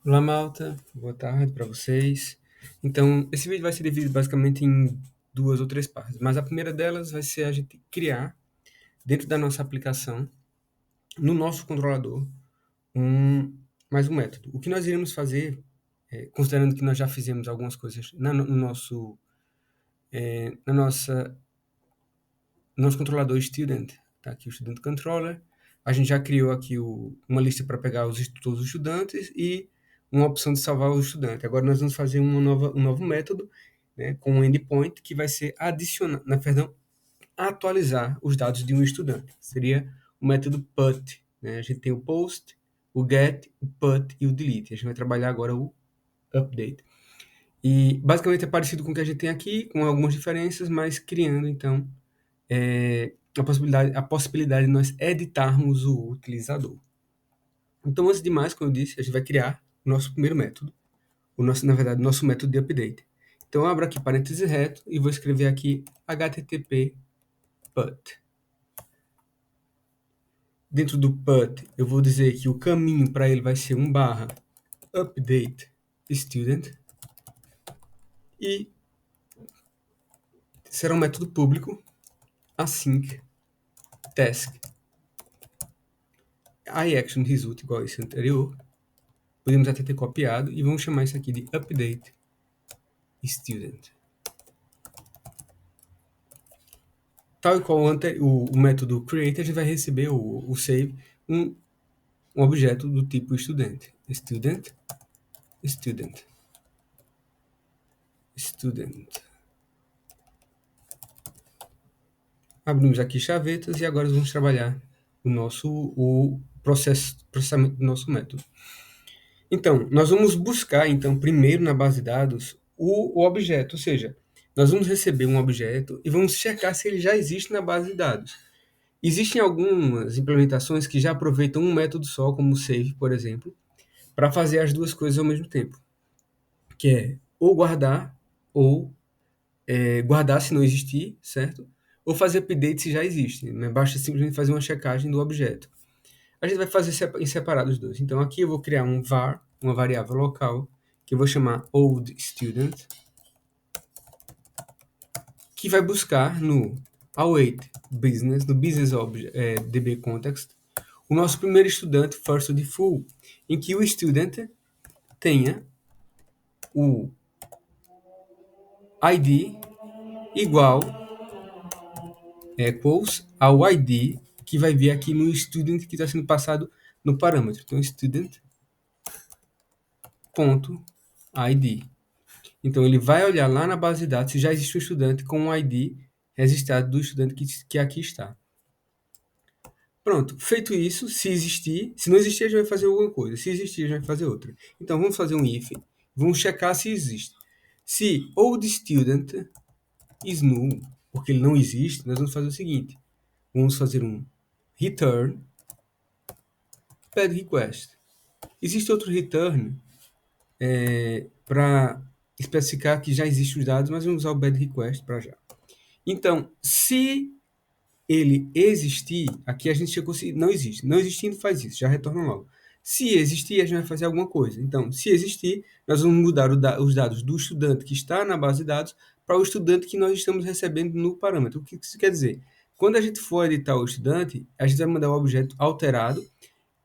Olá, malta. Boa tarde para vocês. Então, esse vídeo vai ser dividido basicamente em duas ou três partes, mas a primeira delas vai ser a gente criar, dentro da nossa aplicação, no nosso controlador, mais um método. O que nós iremos fazer, considerando que nós já fizemos algumas coisas no nosso, na nossa nosso controlador student, tá aqui o student controller. A gente já criou aqui uma lista para pegar todos os estudantes e uma opção de salvar o estudante. Agora nós vamos fazer um novo método, né, com um endpoint que vai ser adicionar, perdão, atualizar os dados de um estudante. Seria o método put, né? A gente tem o post, o get, o put e o delete. A gente vai trabalhar agora o update. E basicamente é parecido com o que a gente tem aqui, com algumas diferenças, mas criando então a possibilidade de nós editarmos o utilizador. Então, antes de mais, como eu disse, a gente vai criar o nosso primeiro método, na verdade, o nosso método de update. Então, eu abro aqui parênteses reto e vou escrever aqui http put. Dentro do put, eu vou dizer que o caminho para ele vai ser /update student e será um método público async task iActionResult igual a esse anterior. Podemos até ter copiado e vamos chamar isso aqui de update student. Tal e qual o método create, a gente vai receber o save, um objeto do tipo estudante. Student. Abrimos aqui chavetas e agora vamos trabalhar o processamento do nosso método. Então, nós vamos buscar, então, primeiro na base de dados o objeto, ou seja, nós vamos receber um objeto e vamos checar se ele já existe na base de dados. Existem algumas implementações que já aproveitam um método só, como o save, por exemplo, para fazer as duas coisas ao mesmo tempo, que é ou guardar ou guardar se não existir, certo? Ou fazer update se já existe, né? Basta simplesmente fazer uma checagem do objeto. A gente vai fazer em separado os dois. Então aqui eu vou criar um var, uma variável local, que eu vou chamar oldStudent, que vai buscar no await business, no DB context, o nosso primeiro estudante first to the full, em que o student tenha o ID igual equals ao ID que vai vir aqui no student que está sendo passado no parâmetro. Então, student.id. Então, ele vai olhar lá na base de dados se já existe um estudante com o ID registrado do estudante que aqui está. Pronto, feito isso, se não existir, a gente vai fazer alguma coisa. Se existir, a gente vai fazer outra. Então, vamos fazer um if, vamos checar se existe. Se old student is null, porque ele não existe, nós vamos fazer o seguinte. Vamos fazer um return bad request. Existe outro return para especificar que já existem os dados, mas vamos usar o bad request para já. Então, se ele existir, aqui a gente chegou se não existe. Não existindo, faz isso, já retorna logo. Se existir, a gente vai fazer alguma coisa. Então, se existir, nós vamos mudar os dados do estudante que está na base de dados para o estudante que nós estamos recebendo no parâmetro. O que isso quer dizer? Quando a gente for editar o estudante, a gente vai mandar o objeto alterado.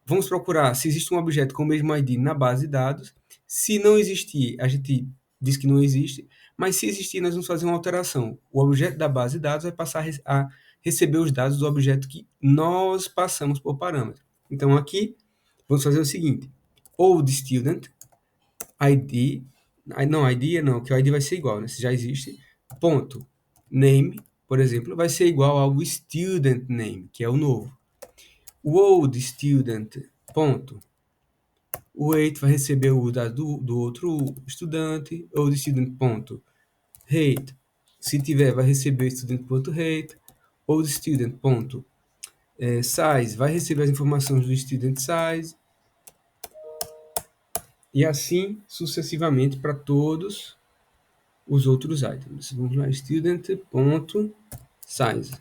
Vamos procurar se existe um objeto com o mesmo ID na base de dados. Se não existir, a gente diz que não existe, mas se existir, nós vamos fazer uma alteração. O objeto da base de dados vai passar a receber os dados do objeto que nós passamos por parâmetro. Então, aqui, vamos fazer o seguinte. Old student, ID, não, ID não, que o ID vai ser igual, né? Se já existe, ponto, name, por exemplo, vai ser igual ao student name, que é o novo. O old student, ponto, o weight vai receber o dado do outro estudante, old student, ponto, rate, se tiver, vai receber student.rate, old student, ponto, size, vai receber as informações do student size, e assim sucessivamente para todos os outros items. Vamos lá, student, ponto, size,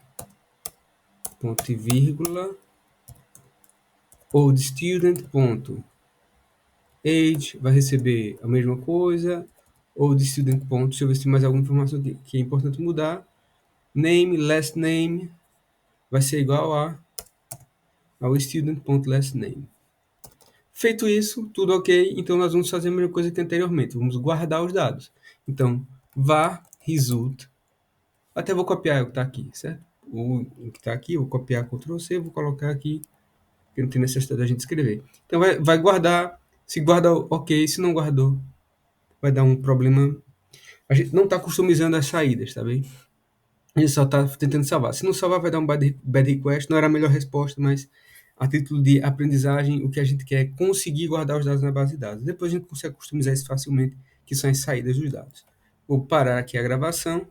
ponto e vírgula, old student, ponto, age vai receber a mesma coisa, ou de student ponto, deixa eu ver se tem mais alguma informação que é importante mudar. Name, last name, vai ser igual ao student.lastName. Feito isso, tudo ok, então nós vamos fazer a mesma coisa que anteriormente, vamos guardar os dados. Então, var result, até vou copiar o que está aqui, certo? O que está aqui, eu vou copiar Ctrl C, vou colocar aqui, porque não tem necessidade da gente escrever. Então, vai guardar, se guarda ok, se não guardou, vai dar um problema. A gente não está customizando as saídas, tá bem? A gente só está tentando salvar. Se não salvar, vai dar um bad request. Não era a melhor resposta, mas a título de aprendizagem, o que a gente quer é conseguir guardar os dados na base de dados. Depois a gente consegue customizar isso facilmente, que são as saídas dos dados. Vou parar aqui a gravação